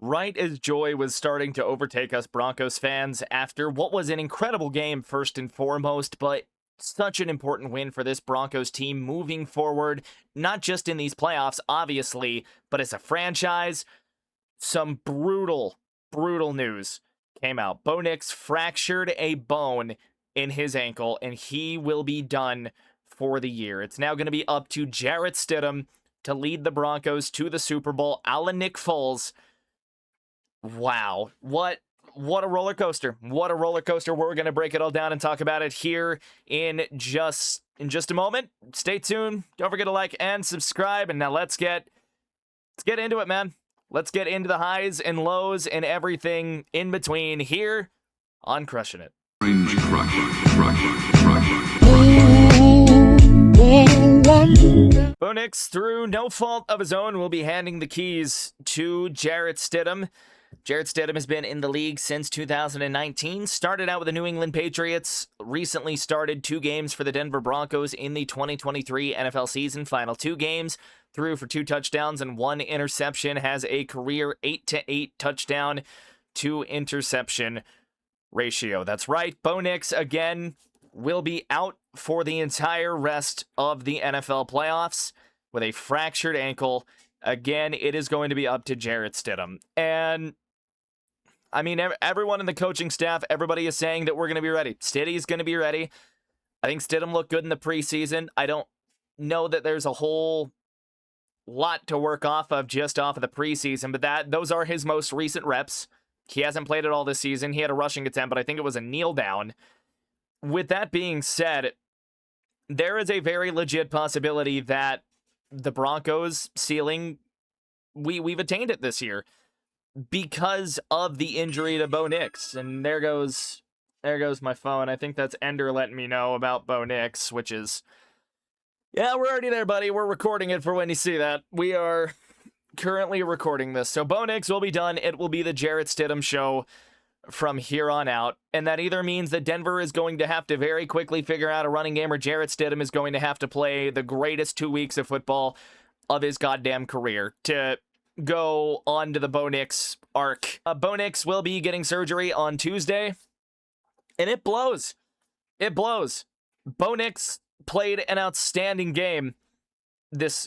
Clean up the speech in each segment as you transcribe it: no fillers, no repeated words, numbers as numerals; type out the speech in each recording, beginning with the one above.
right as joy was starting to overtake us Broncos fans after what was an incredible game first and foremost, but such an important win for this Broncos team moving forward, not just in these playoffs, obviously, but as a franchise. Some brutal news came out. Bo Nix fractured a bone in his ankle, and he will be done for the year. It's now going to be up to Jarrett Stidham to lead the Broncos to the Super Bowl, a la Nick Foles. Wow, what a roller coaster. What a roller coaster. We're going to break it all down and talk about it here in just a moment. Stay tuned. Don't forget to like and subscribe. And now let's get into it, man. Let's get into the highs and lows and everything in between here on Crushing It. Bo Nix, through no fault of his own, will be handing the keys to Jarrett Stidham. Jarrett Stidham has been in the league since 2019, started out with the New England Patriots, recently started 2 games for the Denver Broncos in the 2023 NFL season, final 2 games, threw for 2 touchdowns and 1 interception, has a career 8-8 touchdown to interception ratio. That's right, Bo Nix, again, will be out for the entire rest of the NFL playoffs with a fractured ankle. Again, it is going to be up to Jarrett Stidham. And I mean, everyone in the coaching staff, everybody is saying that we're going to be ready. Stiddy is going to be ready. I think Stidham looked good in the preseason. I don't know that there's a whole lot to work off of just off of the preseason, but those are his most recent reps. He hasn't played it all this season. He had a rushing attempt, but I think it was a kneel down. With that being said, there is a very legit possibility that the Broncos ceiling, we've attained it this year because of the injury to Bo Nix. And there goes my phone. I think that's Ender letting me know about Bo Nix, which is, yeah, we're already there, buddy. We're recording it for when you see that. We are currently recording this. So Bo Nix will be done. It will be the Jarrett Stidham show from here on out. And that either means that Denver is going to have to very quickly figure out a running game, or Jarrett Stidham is going to have to play the greatest 2 weeks of football of his goddamn career to go on to the Bo Nix arc. Bo Nix will be getting surgery on Tuesday, and it blows. It blows. Bo Nix played an outstanding game. I'm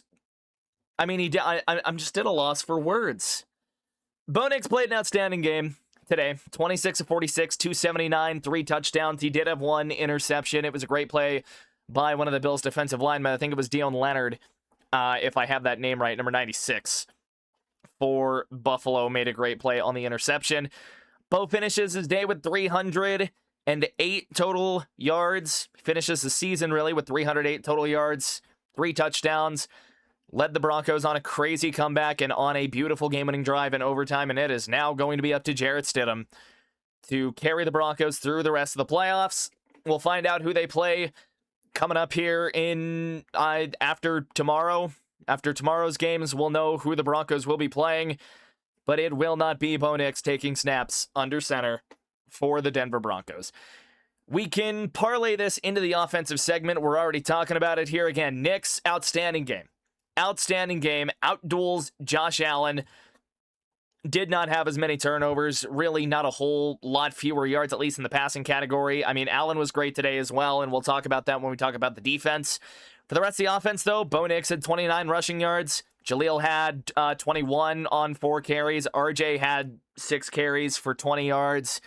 just at a loss for words. Bo Nix played an outstanding game today. 26 of 46, 279, 3 touchdowns. He did have 1 interception. It was a great play by one of the Bills' defensive linemen. I think it was Dion Leonard, if I have that name right, number 96 for Buffalo, made a great play on the interception. Bo finishes his day with 308 total yards. Finishes the season, really, with 308 total yards, 3 touchdowns. Led the Broncos on a crazy comeback and on a beautiful game-winning drive in overtime, and it is now going to be up to Jarrett Stidham to carry the Broncos through the rest of the playoffs. We'll find out who they play coming up here in after tomorrow. After tomorrow's games, we'll know who the Broncos will be playing, but it will not be Bo Nix taking snaps under center for the Denver Broncos. We can parlay this into the offensive segment. We're already talking about it here again. Nix, outstanding game. Outstanding game. Outduels Josh Allen. Did not have as many turnovers. Really not a whole lot fewer yards, at least in the passing category. I mean, Allen was great today as well, and we'll talk about that when we talk about the defense. For the rest of the offense, though, Bo Nix had 29 rushing yards. Jaleel had 21 on 4 carries. RJ had 6 carries for 20 yards.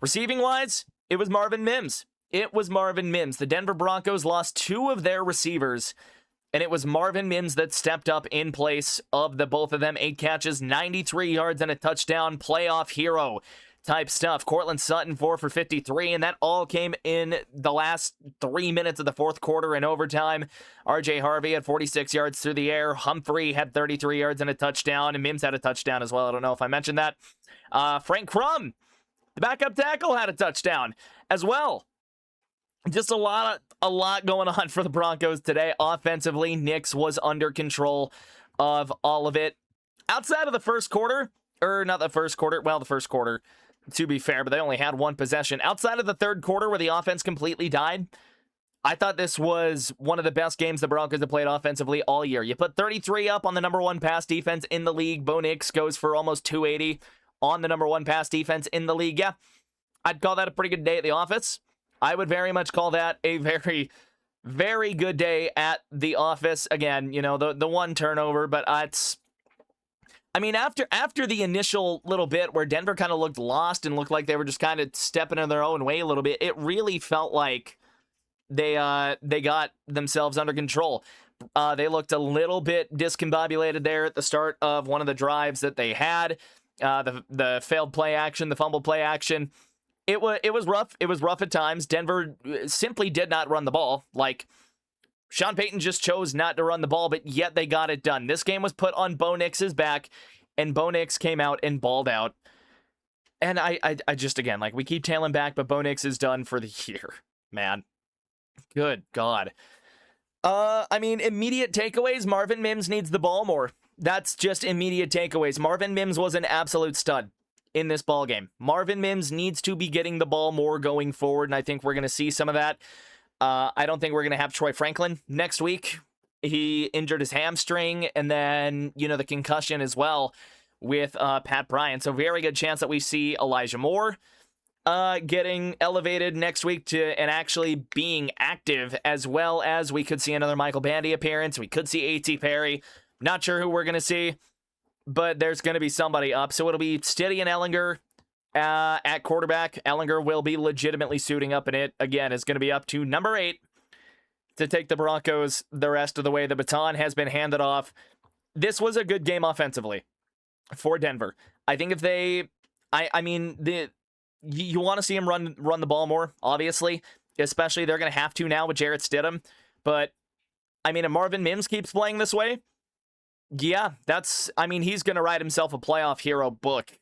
Receiving-wise, it was Marvin Mims. It was Marvin Mims. The Denver Broncos lost 2 of their receivers, and it was Marvin Mims that stepped up in place of the both of them. 8 catches, 93 yards, and a touchdown. Playoff hero type stuff. Cortland Sutton, 4 for 53, and that all came in the last 3 minutes of the fourth quarter in overtime. RJ Harvey had 46 yards through the air. Humphrey had 33 yards and a touchdown, and Mims had a touchdown as well. I don't know if I mentioned that. Frank Crum, the backup tackle, had a touchdown as well. Just a lot going on for the Broncos today. Offensively, Nix was under control of all of it. Outside of the first quarter, the first quarter, to be fair, but they only had 1 possession. Outside of the third quarter where the offense completely died, I thought this was one of the best games the Broncos have played offensively all year. You put 33 up on the number one pass defense in the league. Bo Nix goes for almost 280 on the number one pass defense in the league. Yeah, I'd call that a pretty good day at the office. I would very much call that a very, very good day at the office. Again, you know, the one turnover, but it's... I mean, after the initial little bit where Denver kind of looked lost and looked like they were just kind of stepping in their own way a little bit, it really felt like they got themselves under control. They looked a little bit discombobulated there at the start of one of the drives that they had. The failed play action, the fumble play action. It was rough. It was rough at times. Denver simply did not run the ball. Like, Sean Payton just chose not to run the ball, but yet they got it done. This game was put on Bo Nix's back, and Bo Nix came out and balled out. And I just, again, like, we keep tailing back, but Bo Nix is done for the year, man. Good God. I mean, immediate takeaways, Marvin Mims needs the ball more. That's just immediate takeaways. Marvin Mims was an absolute stud in this ball game. Marvin Mims needs to be getting the ball more going forward, and I think we're going to see some of that. I don't think we're going to have Troy Franklin next week. He injured his hamstring, and then, you know, the concussion as well with Pat Bryant. So very good chance that we see Elijah Moore getting elevated next week to and actually being active, as well as we could see another Michael Bandy appearance. We could see A.T. Perry. Not sure who we're going to see, but there's going to be somebody up. So it'll be Stidham and Ehlinger at quarterback. Ehlinger will be legitimately suiting up, and it, again, is going to be up to number 8 to take the Broncos the rest of the way. The baton has been handed off. This was a good game offensively for Denver. I think if they... I mean, you want to see him run the ball more, obviously. Especially they're going to have to now with Jarrett Stidham. But, I mean, if Marvin Mims keeps playing this way, yeah, he's going to write himself a playoff hero book.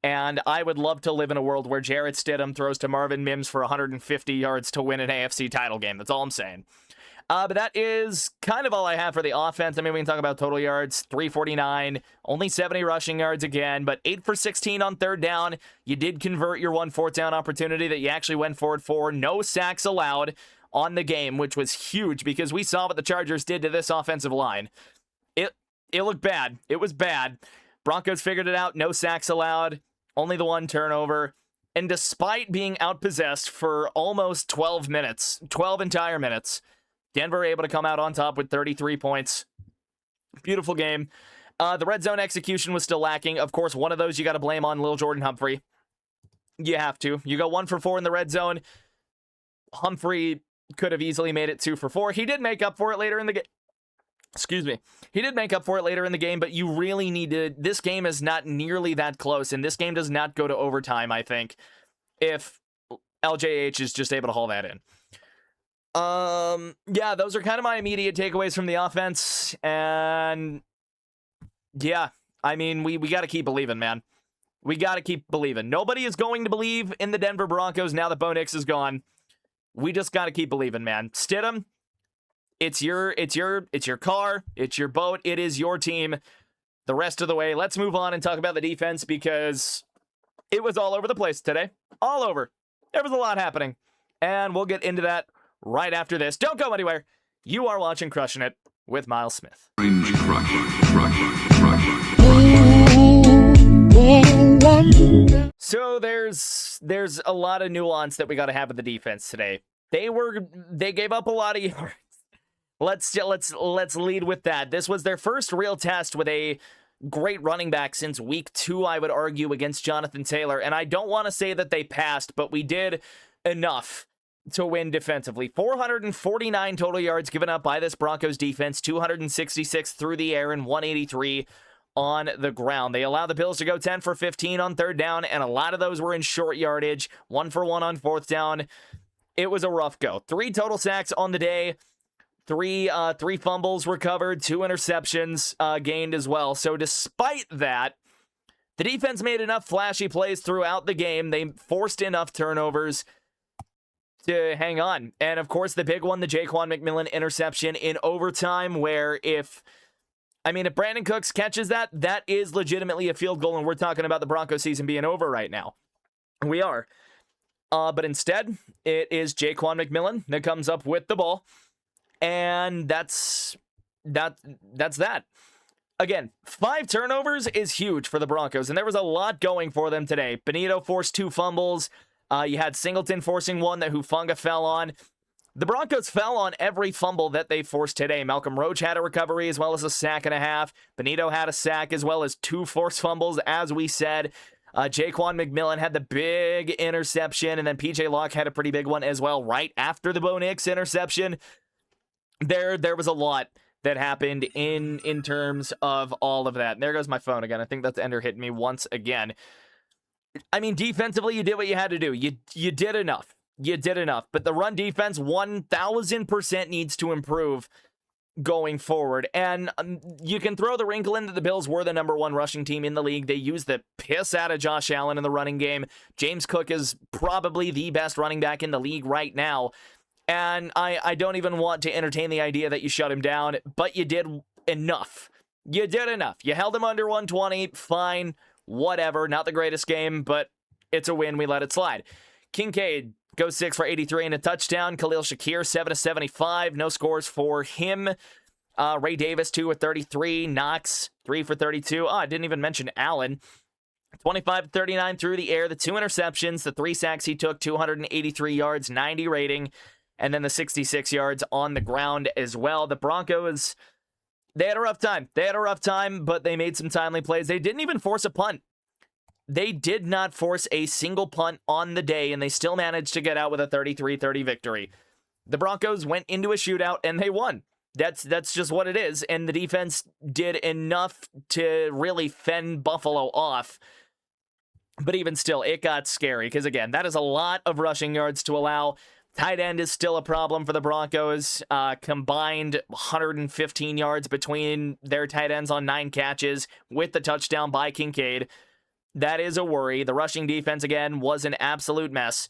And I would love to live in a world where Jarrett Stidham throws to Marvin Mims for 150 yards to win an AFC title game. That's all I'm saying. But that is kind of all I have for the offense. I mean, we can talk about total yards, 349, only 70 rushing yards again, but 8 for 16 on third down. You did convert your 1 fourth down opportunity that you actually went for it for. No sacks allowed on the game, which was huge because we saw what the Chargers did to this offensive line. It looked bad. It was bad. Broncos figured it out. No sacks allowed. Only the 1 turnover. And despite being outpossessed for almost 12 entire minutes, Denver able to come out on top with 33 points. Beautiful game. The red zone execution was still lacking. Of course, one of those you got to blame on Lil Jordan Humphrey. You have to. You go 1 for 4 in the red zone. Humphrey could have easily made it 2 for 4. He did make up for it later in the game. Excuse me. He did make up for it later in the game, but you really need to... This game is not nearly that close, and this game does not go to overtime, I think, if LJH is just able to haul that in. Yeah, those are kind of my immediate takeaways from the offense, and yeah, I mean, we got to keep believing, man. We got to keep believing. Nobody is going to believe in the Denver Broncos now that Bo Nix is gone. We just got to keep believing, man. Stidham, it's your car, it's your boat, it is your team the rest of the way. Let's move on and talk about the defense because it was all over the place today. All over. There was a lot happening, and we'll get into that right after this. Don't go anywhere. You are watching Crushing It with Miles Smith. So there's a lot of nuance that we got to have with the defense today. They gave up a lot of yards. Let's lead with that. This was their first real test with a great running back since week 2, I would argue, against Jonathan Taylor. And I don't want to say that they passed, but we did enough to win defensively. 449 total yards given up by this Broncos defense, 266 through the air and 183 on the ground. They allowed the Bills to go 10 for 15 on third down, and a lot of those were in short yardage, 1 for 1 on fourth down. It was a rough go. 3 total sacks on the day. Three fumbles recovered, 2 interceptions gained as well. So despite that, the defense made enough flashy plays throughout the game. They forced enough turnovers to hang on. And of course, the big one, the Jaquan McMillan interception in overtime, where if Brandon Cooks catches that, that is legitimately a field goal, and we're talking about the Broncos season being over right now. We are. But instead, it is Jaquan McMillan that comes up with the ball. And that's that. Again, 5 turnovers is huge for the Broncos, and there was a lot going for them today. Benito forced 2 fumbles. You had Singleton forcing one that Hufanga fell on. The Broncos fell on every fumble that they forced today. Malcolm Roach had a recovery as well as a sack and a half. Benito had a sack as well as 2 forced fumbles, as we said. Jaquan McMillan had the big interception, and then PJ Locke had a pretty big one as well right after the Bo Nix interception. There was a lot that happened in terms of all of that. And there goes my phone again. I think that's Ender hitting me once again. I mean, defensively, you did what you had to do. You did enough. You did enough. But the run defense, 1,000% needs to improve going forward. And you can throw the wrinkle in that the Bills were the number 1 rushing team in the league. They used the piss out of Josh Allen in the running game. James Cook is probably the best running back in the league right now. And I don't even want to entertain the idea that you shut him down, but you did enough. You did enough. You held him under 120, fine, whatever. Not the greatest game, but it's a win. We let it slide. Kincaid goes 6 for 83 and a touchdown. Khalil Shakir, 7 of 75. No scores for him. Ray Davis, 2 of 33. Knox, 3 for 32. I didn't even mention Allen. 25 39 through the air. The 2 interceptions, the 3 sacks he took, 283 yards, 90 rating. And then the 66 yards on the ground as well. The Broncos, they had a rough time. But they made some timely plays. They didn't even force a punt. They did not force a single punt on the day, and they still managed to get out with a 33-30 victory. The Broncos went into a shootout, and they won. That's just what it is, and the defense did enough to really fend Buffalo off. But even still, it got scary, because again, that is a lot of rushing yards to allow. Tight end is still a problem for the Broncos. Combined 115 yards between their tight ends on 9 catches with the touchdown by Kincaid. That is a worry. The rushing defense, again, was an absolute mess.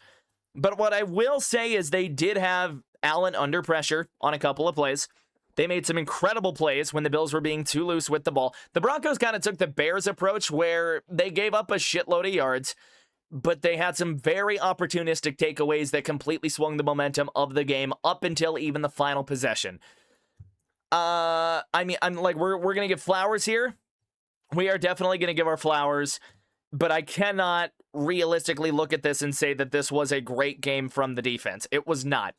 But what I will say is they did have Allen under pressure on a couple of plays. They made some incredible plays when the Bills were being too loose with the ball. The Broncos kind of took the Bears approach where they gave up a shitload of yards, but they had some very opportunistic takeaways that completely swung the momentum of the game up until even the final possession. I'm like, we're going to give flowers here. We are definitely going to give our flowers, but I cannot realistically look at this and say that this was a great game from the defense. It was not.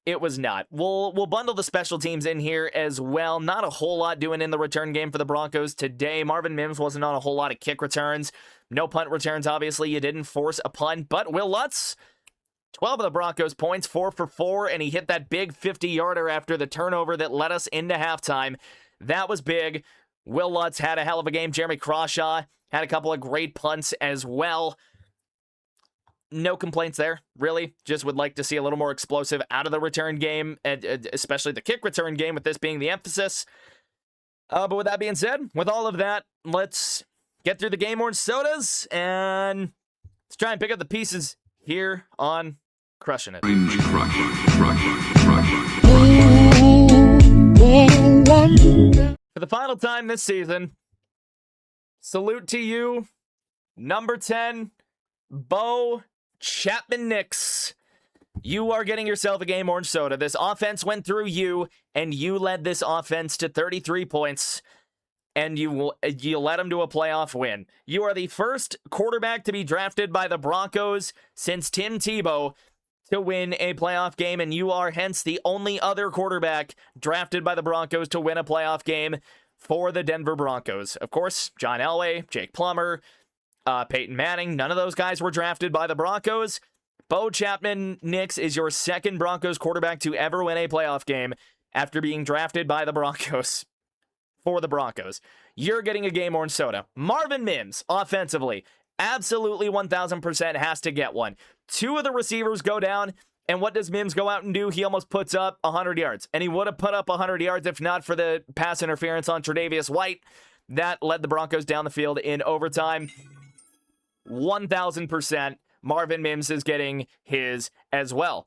It was not. We'll bundle the special teams in here as well. Not a whole lot doing in the return game for the Broncos today. Marvin Mims wasn't on a whole lot of kick returns. No punt returns, obviously. You didn't force a punt. But Will Lutz, 12 of the Broncos points, 4 for 4, and he hit that big 50-yarder after the turnover that led us into halftime. That was big. Will Lutz had a hell of a game. Jeremy Crawshaw had a couple of great punts as well. No complaints there, really. Just would like to see a little more explosive out of the return game, and especially the kick return game, with this being the emphasis. But with that being said, with all of that, let's get through the game orange sodas, and let's try and pick up the pieces here on Crushing It. For the final time this season, salute to you, number 10, Bo Nix. You are getting yourself a game orange soda. This offense went through you, and you led this offense to 33 points, and you led them to a playoff win. You are the first quarterback to be drafted by the Broncos since Tim Tebow to win a playoff game, and you are hence the only other quarterback drafted by the Broncos to win a playoff game for the Denver Broncos. Of course, John Elway, Jake Plummer, Peyton Manning, none of those guys were drafted by the Broncos. Bo Nix is your second Broncos quarterback to ever win a playoff game after being drafted by the Broncos for the Broncos. You're getting a game orange soda. Marvin Mims, offensively, absolutely 1,000% has to get one. 2 of the receivers go down, and what does Mims go out and do? He almost puts up 100 yards, and he would have put up 100 yards if not for the pass interference on Tre'Davious White. That led the Broncos down the field in overtime. 1,000% Marvin Mims is getting his as well.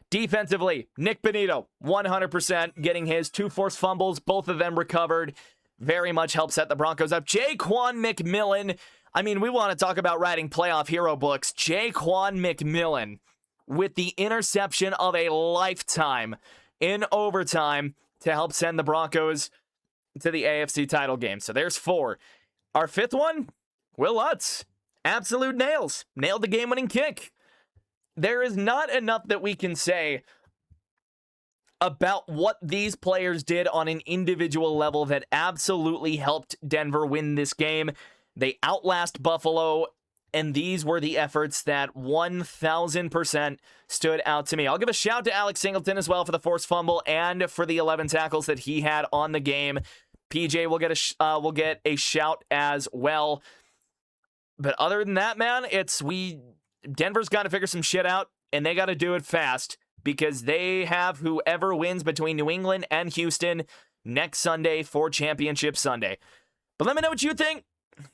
Defensively, Nick Benito, 100% getting his. 2 forced fumbles, both of them recovered. Very much helped set the Broncos up. Jaquan McMillan, I mean, we want to talk about writing playoff hero books. Jaquan McMillan with the interception of a lifetime in overtime to help send the Broncos to the AFC title game. So there's 4. Our 5th one, Will Lutz. Absolute nails. Nailed the game-winning kick. There is not enough that we can say about what these players did on an individual level that absolutely helped Denver win this game. They outlast Buffalo, and these were the efforts that 1,000% stood out to me. I'll give a shout to Alex Singleton as well for the forced fumble and for the 11 tackles that he had on the game. PJ will get a shout as well. But other than that, man, Denver's got to figure some shit out, and they got to do it fast because they have whoever wins between New England and Houston next Sunday for Championship Sunday. But let me know what you think.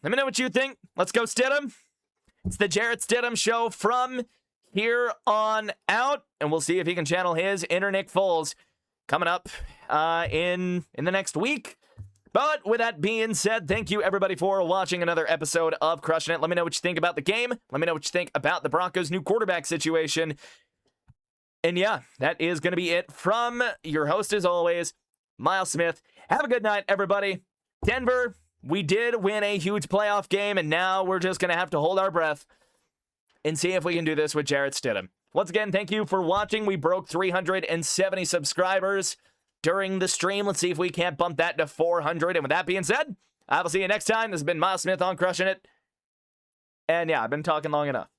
Let's go, Stidham. It's the Jarrett Stidham Show from here on out, and we'll see if he can channel his inner Nick Foles coming up in the next week. But with that being said, thank you everybody for watching another episode of Crushing It. Let me know what you think about the game. Let me know what you think about the Broncos' new quarterback situation. And yeah, that is going to be it from your host as always, Miles Smith. Have a good night, everybody. Denver, we did win a huge playoff game, and now we're just going to have to hold our breath and see if we can do this with Jarrett Stidham. Once again, thank you for watching. We broke 370 subscribers during the stream. Let's see if we can't bump that to 400. And with that being said, I will see you next time. This has been Miles Smith on Crushing It. And yeah, I've been talking long enough.